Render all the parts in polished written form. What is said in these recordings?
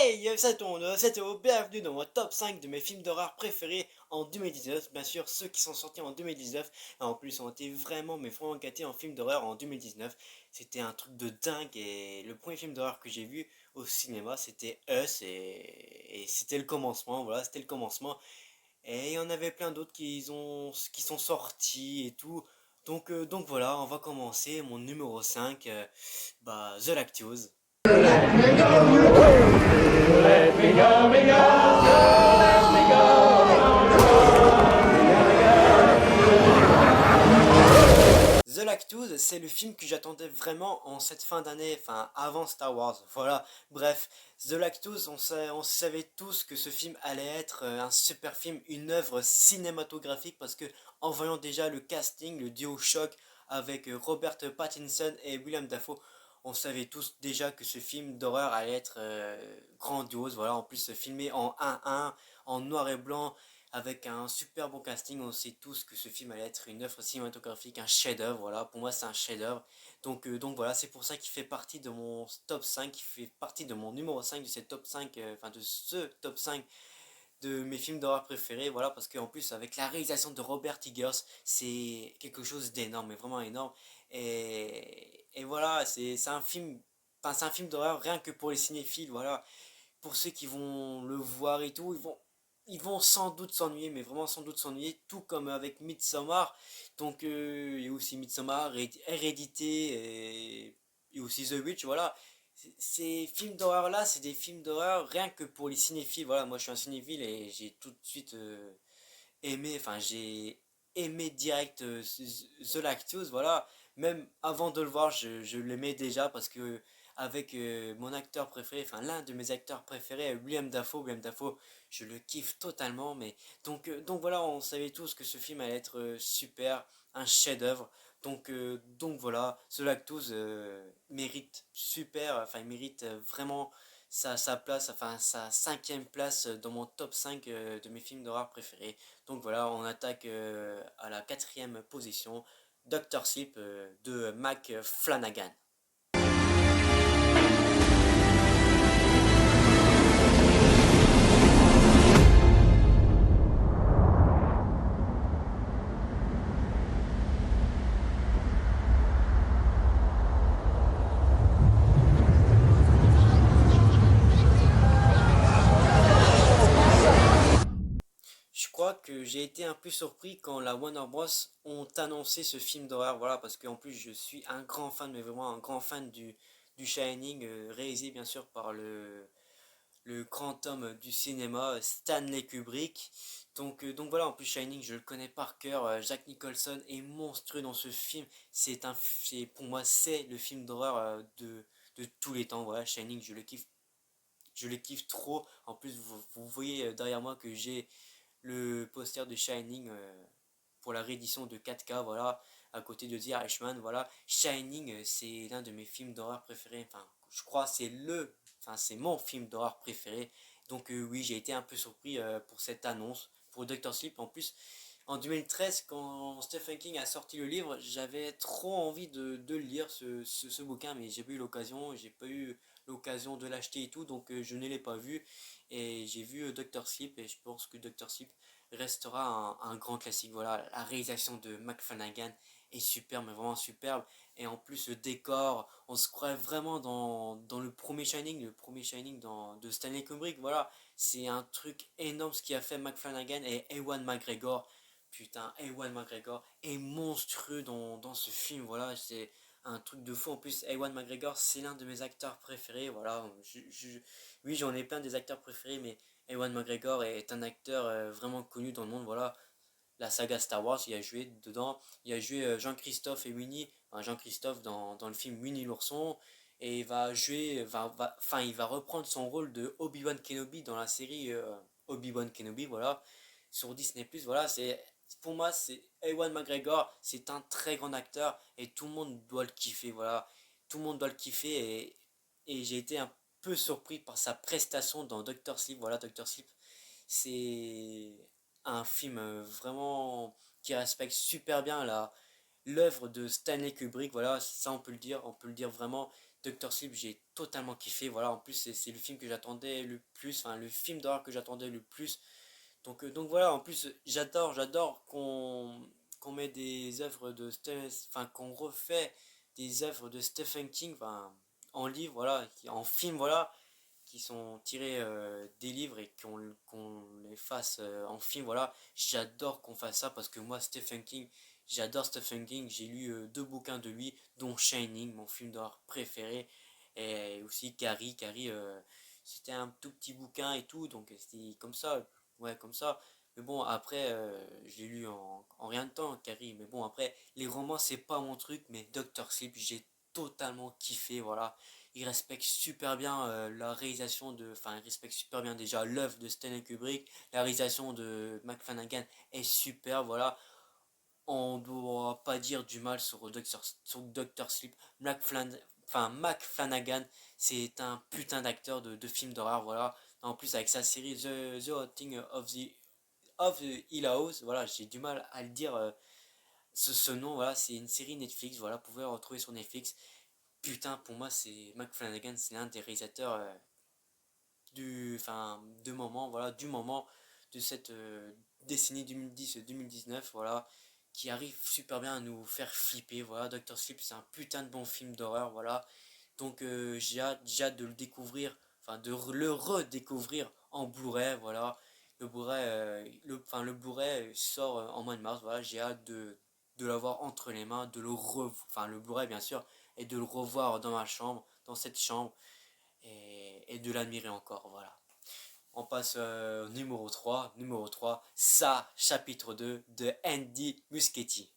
Hey, c'est c'était bienvenue dans mon top 5 de mes films d'horreur préférés en 2019. Bien sûr, ceux qui sont sortis en 2019, et en plus ont été vraiment, mais vraiment gâtés en films d'horreur en 2019. C'était un truc de dingue et le premier film d'horreur que j'ai vu au cinéma, c'était Us et c'était le commencement, voilà, c'était le commencement. Et il y en avait plein d'autres qui sont sortis et tout. Donc voilà, on va commencer. Mon numéro 5, The Lacteous. Let me go, me go, let me The Lactose, c'est le film que j'attendais vraiment en cette fin d'année, enfin avant Star Wars. Voilà, bref, The Lactose, on savait tous que ce film allait être un super film, une œuvre cinématographique, parce que en voyant déjà le casting, le duo choc avec Robert Pattinson et William Dafoe, on savait tous déjà que ce film d'horreur allait être grandiose. Voilà, en plus filmé en 1:1, en noir et blanc, avec un super bon casting. On sait tous que ce film allait être une œuvre cinématographique, un chef-d'œuvre. Voilà, pour moi c'est un chef-d'œuvre. Donc voilà, c'est pour ça qu'il fait partie de mon top 5, qui fait partie de mon numéro 5 de cette top 5, enfin de ce top 5 de mes films d'horreur préférés. Voilà, parce qu'en plus avec la réalisation de Robert Eggers, c'est quelque chose d'énorme, mais vraiment énorme. Et voilà, c'est un film, enfin c'est un film d'horreur rien que pour les cinéphiles. Voilà, pour ceux qui vont le voir et tout, ils vont sans doute s'ennuyer, mais vraiment sans doute s'ennuyer, tout comme avec Midsommar. Il y a aussi Midsommar, Hérédité et aussi The Witch, voilà. Ces films d'horreur là, c'est des films d'horreur rien que pour les cinéphiles. Voilà, moi je suis un cinéphile et j'ai tout de suite aimé, enfin j'ai aimé direct The Lacteous, voilà. Même avant de le voir, je l'aimais déjà parce que avec mon acteur préféré, enfin l'un de mes acteurs préférés, William Dafoe. William Dafoe, je le kiffe totalement. Mais donc voilà, on savait tous que ce film allait être super, un chef-d'œuvre. Donc voilà, The Lactose mérite super, enfin il mérite vraiment sa place, enfin sa cinquième place dans mon top 5 de mes films d'horreur préférés. Donc voilà, on attaque à la quatrième position, Doctor Sleep de Mac Flanagan. Je crois que j'ai été un peu surpris quand la Warner Bros. Ont annoncé ce film d'horreur, voilà, parce qu'en plus je suis un grand fan, mais vraiment un grand fan du Shining, réalisé bien sûr par le grand homme du cinéma, Stanley Kubrick. Donc voilà, en plus Shining, je le connais par cœur. Jack Nicholson est monstrueux dans ce film. Pour moi, c'est le film d'horreur de tous les temps. Voilà, Shining, je le kiffe trop. En plus, vous voyez derrière moi que j'ai le poster de Shining pour la réédition de 4K, voilà, à côté de The Irishman, voilà. Shining, c'est l'un de mes films d'horreur préférés, enfin, je crois c'est mon film d'horreur préféré. Oui, j'ai été un peu surpris pour cette annonce, pour Doctor Sleep. En plus, en 2013, quand Stephen King a sorti le livre, j'avais trop envie de le lire, ce bouquin, mais j'ai pas eu l'occasion, j'ai pas eu l'occasion de l'acheter et tout, je ne l'ai pas vu. Et j'ai vu Doctor Sleep, et je pense que Doctor Sleep restera un grand classique. Voilà, la réalisation de Mac Flanagan est superbe, mais vraiment superbe. Et en plus, le décor, on se croirait vraiment dans le premier Shining de Stanley Kubrick. Voilà, c'est un truc énorme ce qu'il a fait Mac Flanagan et Ewan McGregor. Putain, Ewan McGregor est monstrueux dans ce film. Voilà, c'est un truc de fou. En plus, Ewan McGregor, c'est l'un de mes acteurs préférés. Voilà, oui, j'en ai plein des acteurs préférés, mais Ewan McGregor est un acteur vraiment connu dans le monde. Voilà, la saga Star Wars, il a joué dedans. Il a joué Jean-Christophe et Winnie. Enfin, Jean-Christophe dans le film Winnie l'ourson. Et il va jouer, enfin, il va reprendre son rôle de Obi-Wan Kenobi dans la série Obi-Wan Kenobi. Voilà, sur Disney+. Voilà, pour moi, c'est Ewan McGregor. C'est un très grand acteur et tout le monde doit le kiffer. Voilà, tout le monde doit le kiffer et j'ai été un peu surpris par sa prestation dans Doctor Sleep. Voilà, Doctor Sleep, c'est un film vraiment qui respecte super bien l'œuvre de Stanley Kubrick. Voilà, ça on peut le dire vraiment. Doctor Sleep, j'ai totalement kiffé. Voilà, en plus, c'est le film que j'attendais le plus, enfin, le film d'horreur que j'attendais le plus. Donc voilà, en plus, j'adore qu'on met des œuvres de enfin, qu'on refait des œuvres de Stephen King, enfin, en livre, voilà, en film, voilà, qui sont tirés des livres et qu'on les fasse en film, voilà. J'adore qu'on fasse ça parce que moi, j'adore Stephen King. J'ai lu deux bouquins de lui, dont Shining, mon film d'horreur préféré, et aussi Carrie. Carrie, c'était un tout petit bouquin et tout, donc c'était comme ça, ouais, comme ça. Mais bon, après, j'ai lu en rien de temps, Carrie. Mais bon, après, les romans, c'est pas mon truc, mais Doctor Sleep, j'ai totalement kiffé, voilà. Il respecte super bien la réalisation de... Enfin, il respecte super bien déjà l'œuvre de Stanley Kubrick. La réalisation de Mike Flanagan est super, voilà. On doit pas dire du mal sur Doctor Sleep. Mac Flanagan, c'est un putain d'acteur de film d'horreur, voilà. En plus, avec sa série The Haunting of the Hill House, voilà, j'ai du mal à le dire, ce nom, voilà, c'est une série Netflix, voilà, vous pouvez la retrouver sur Netflix. Putain, pour moi, c'est Mac Flanagan, c'est l'un des réalisateurs voilà, du moment de cette décennie 2010-2019, voilà, qui arrive super bien à nous faire flipper, voilà. Doctor Sleep, c'est un putain de bon film d'horreur, voilà. Donc j'ai hâte de le découvrir, enfin le redécouvrir en Blu-ray, voilà. Le Blu-ray, le Blu-ray sort en mois de mars, voilà. J'ai hâte de l'avoir entre les mains, le Blu-ray bien sûr, et de le revoir dans ma chambre, dans cette chambre, et de l'admirer encore, voilà. On passe au numéro 3, ça, chapitre 2 de Andy Muschietti.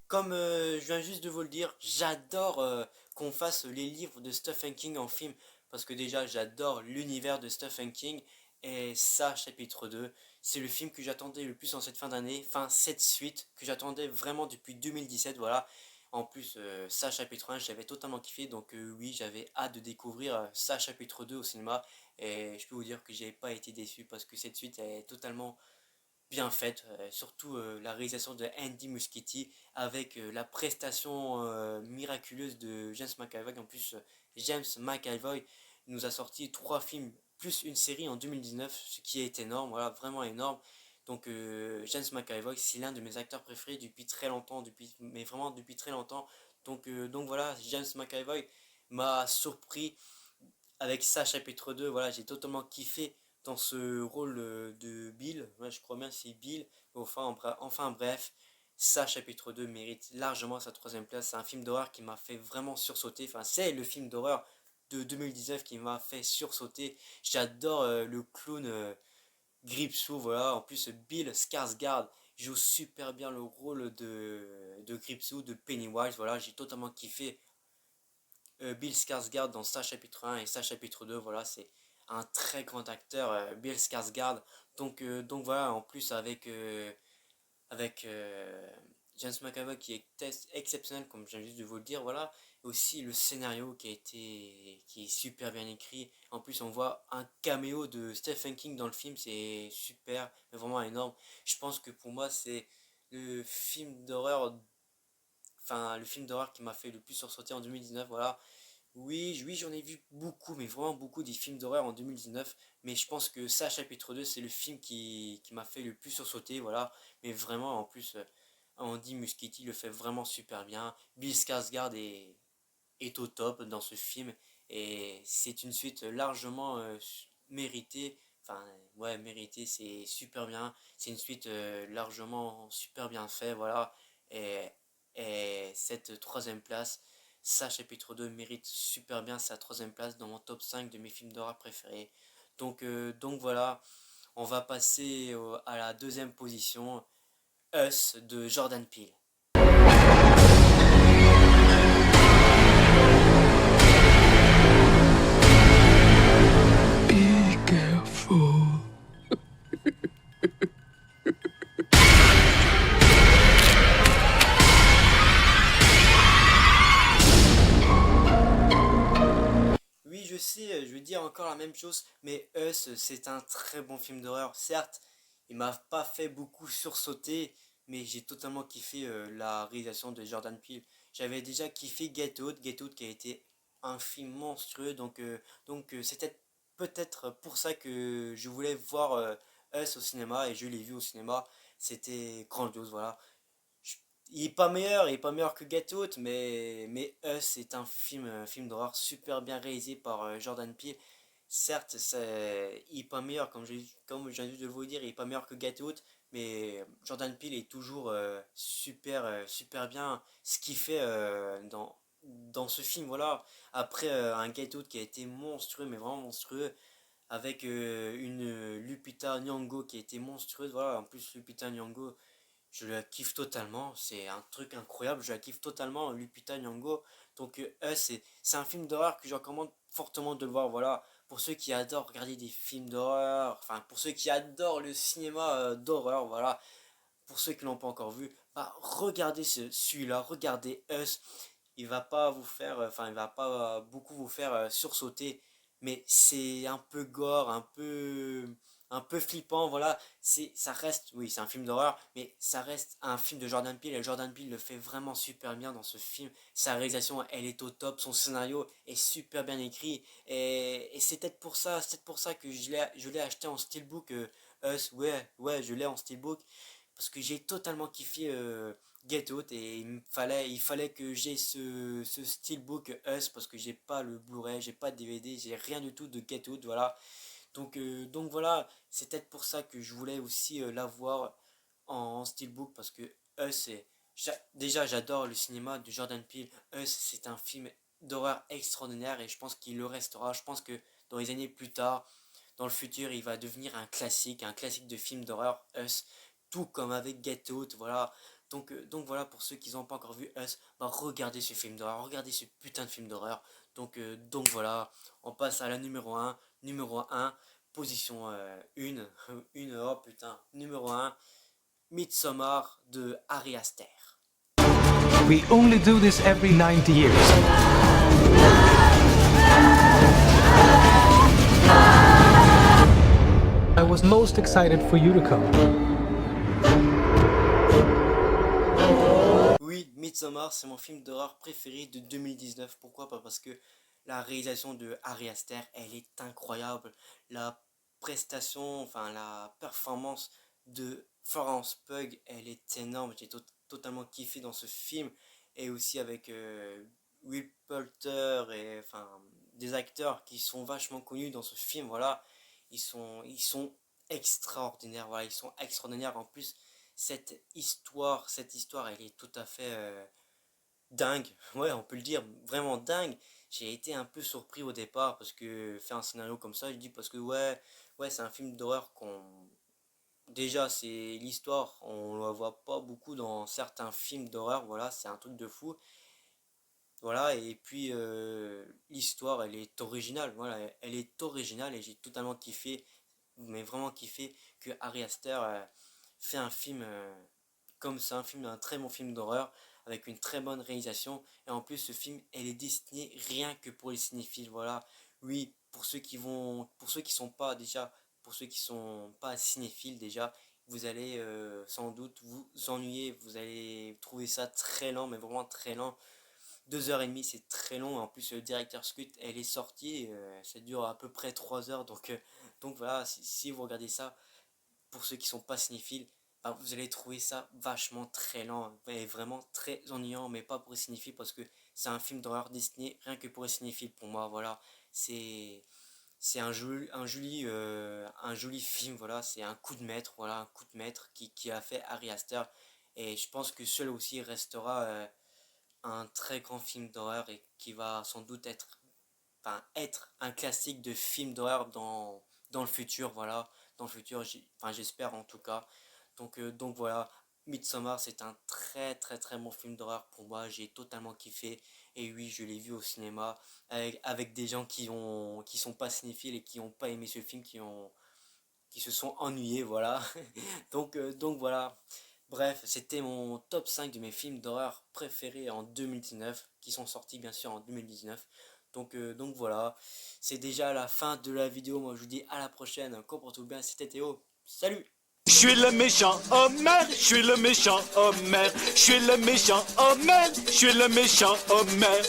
Comme je viens juste de vous le dire, j'adore qu'on fasse les livres de Stephen King en film. Parce que déjà, j'adore l'univers de Stephen King. Et ça, chapitre 2, c'est le film que j'attendais le plus en cette fin d'année. Enfin, cette suite que j'attendais vraiment depuis 2017, voilà. En plus, ça, chapitre 1, j'avais totalement kiffé. Donc oui, j'avais hâte de découvrir ça, chapitre 2 au cinéma. Et je peux vous dire que j'ai pas été déçu parce que cette suite est totalement bien faite, surtout la réalisation de Andy Muschietti avec la prestation miraculeuse de James McAvoy. En plus, James McAvoy nous a sorti 3 films plus une série en 2019, ce qui est énorme, voilà, vraiment énorme. Donc James McAvoy, c'est l'un de mes acteurs préférés depuis très longtemps, mais vraiment depuis très longtemps. Donc voilà, James McAvoy m'a surpris avec ça, chapitre 2, voilà, j'ai totalement kiffé dans ce rôle de Bill. Ouais, je crois bien que c'est Bill. Enfin bref, ça, chapitre 2 mérite largement sa troisième place. C'est un film d'horreur qui m'a fait vraiment sursauter. Enfin, c'est le film d'horreur de 2019 qui m'a fait sursauter. J'adore le clown Gripsou, voilà. En plus, Bill Skarsgård joue super bien le rôle de Gripsou, de Pennywise. Voilà, j'ai totalement kiffé Bill Skarsgård dans ça chapitre 1 et ça chapitre 2, voilà, c'est un très grand acteur, Bill Skarsgård. Donc voilà, en plus avec James McAvoy qui est exceptionnel, comme je viens juste de vous le dire, voilà. Aussi le scénario qui est super bien écrit. En plus, on voit un caméo de Stephen King dans le film, c'est super, mais vraiment énorme. Je pense que pour moi, c'est le film d'horreur, le film d'horreur qui m'a fait le plus sursauter en 2019, voilà. Oui, j'en ai vu beaucoup, mais vraiment beaucoup des films d'horreur en 2019. Mais je pense que ça, chapitre 2, c'est le film qui m'a fait le plus sursauter, voilà. Mais vraiment, en plus, Andy Muschietti le fait vraiment super bien. Bill Skarsgård est au top dans ce film. Et c'est une suite largement méritée. Enfin, ouais, méritée, c'est super bien. C'est une suite largement super bien fait, voilà. Et, et cette troisième place, ça, chapitre 2 mérite super bien sa troisième place dans mon top 5 de mes films d'horreur préférés. Donc voilà, on va passer à la deuxième position, Us de Jordan Peele. Be careful. sais, je vais dire encore la même chose, mais Us, c'est un très bon film d'horreur. Certes, il m'a pas fait beaucoup sursauter, mais j'ai totalement kiffé la réalisation de Jordan Peele. J'avais déjà kiffé Get Out qui a été un film monstrueux, donc c'était peut-être pour ça que je voulais voir Us au cinéma et je l'ai vu au cinéma. C'était grandiose, voilà. Je- il est pas meilleur que Get Out, mais Us est un film d'horreur super bien réalisé par Jordan Peele. Certes, il est pas meilleur, comme j'ai dû de vous le dire, il est pas meilleur que Get Out, mais Jordan Peele est toujours super bien ce qu'il fait dans ce film, voilà. Après un Get Out qui a été monstrueux, mais vraiment monstrueux, avec une Lupita Nyong'o qui a été monstrueuse, voilà. En plus, Lupita Nyong'o, je la kiffe totalement, c'est un truc incroyable, je la kiffe totalement, Lupita Nyong'o. Donc c'est un film d'horreur que je recommande fortement de le voir, voilà. Pour ceux qui adorent regarder des films d'horreur, enfin pour ceux qui adorent le cinéma d'horreur, voilà. Pour ceux qui l'ont pas encore vu, bah, regardez celui-là, regardez Us. Il va pas vous faire, enfin il va pas beaucoup vous faire sursauter, mais c'est un peu gore, un peu flippant, voilà. Ça reste, oui, c'est un film d'horreur, mais ça reste un film de Jordan Peele et Jordan Peele le fait vraiment super bien dans ce film. Sa réalisation, elle est au top, son scénario est super bien écrit et c'est peut-être pour ça que je l'ai acheté en steelbook. Us, ouais, je l'ai en steelbook parce que j'ai totalement kiffé Get Out et il fallait que j'ai ce steelbook Us parce que j'ai pas le Blu-ray, j'ai pas de DVD, j'ai rien du tout de Get Out, voilà. Donc voilà, c'est peut-être pour ça que je voulais aussi l'avoir en steelbook parce que Us, déjà j'adore le cinéma de Jordan Peele. Us, c'est un film d'horreur extraordinaire et je pense qu'il le restera. Je pense que dans les années plus tard, dans le futur, il va devenir un classique de film d'horreur, Us, tout comme avec Get Out, voilà. Donc voilà, pour ceux qui n'ont pas encore vu Us, bah regardez ce film d'horreur, regardez ce putain de film d'horreur. Donc voilà, on passe à la numéro un. Numéro un, position 1, oh putain, numéro un, Midsommar de Ari Aster. We only do this every 90 years. I was most excited for you to come. Oui, Midsommar, c'est mon film d'horreur préféré de 2019. Pourquoi? Pas parce que la réalisation de Ari Aster, elle est incroyable. La prestation, enfin la performance de Florence Pugh, elle est énorme. J'ai totalement kiffé dans ce film. Et aussi avec Will Poulter et enfin des acteurs qui sont vachement connus dans ce film. Voilà, ils sont extraordinaires. Voilà, ils sont extraordinaires. En plus, cette histoire, elle est tout à fait dingue. Ouais, on peut le dire, vraiment dingue. J'ai été un peu surpris au départ parce que faire un scénario comme ça, je dis parce que ouais, c'est un film d'horreur qu'on. Déjà, c'est l'histoire, on la voit pas beaucoup dans certains films d'horreur, voilà, c'est un truc de fou. Voilà, et puis l'histoire, elle est originale, voilà, elle est originale et j'ai totalement kiffé, mais vraiment kiffé que Ari Aster fait un film comme ça, un très bon film d'horreur avec une très bonne réalisation. Et en plus, ce film, elle est destiné rien que pour les cinéphiles. Voilà. Oui, pour ceux qui sont pas déjà, pour ceux qui sont pas cinéphiles déjà, vous allez sans doute vous ennuyer. Vous allez trouver ça très lent, mais vraiment très lent. 2 heures et demie, c'est très long. En plus, le directeur Scott, elle est sortie. Ça dure à peu près 3 heures. Donc voilà, si vous regardez ça, pour ceux qui sont pas cinéphiles, bah, vous allez trouver ça vachement très lent et vraiment très ennuyant, mais pas pour les cinéphiles parce que c'est un film d'horreur destiné rien que pour les cinéphiles pour moi. Voilà, c'est c'est un joli film. Voilà, c'est un coup de maître. Voilà, un coup de maître qui a fait Ari Aster. Et je pense que celui aussi restera un très grand film d'horreur et qui va sans doute être un classique de film d'horreur dans le futur, voilà. Dans le futur, j'espère en tout cas. Donc voilà, Midsommar, c'est un très très très bon film d'horreur pour moi. J'ai totalement kiffé. Et oui, je l'ai vu au cinéma avec des gens qui sont pas cinéphiles et qui ont pas aimé ce film, qui se sont ennuyés, voilà. Donc voilà. Bref, c'était mon top 5 de mes films d'horreur préférés en 2019, qui sont sortis bien sûr en 2019. Donc voilà, c'est déjà la fin de la vidéo. Moi je vous dis à la prochaine. Comportez-vous bien, c'était Théo. Salut! Je suis le méchant Homer, je suis le méchant Homer, je suis le méchant Homer, je suis le méchant Homer.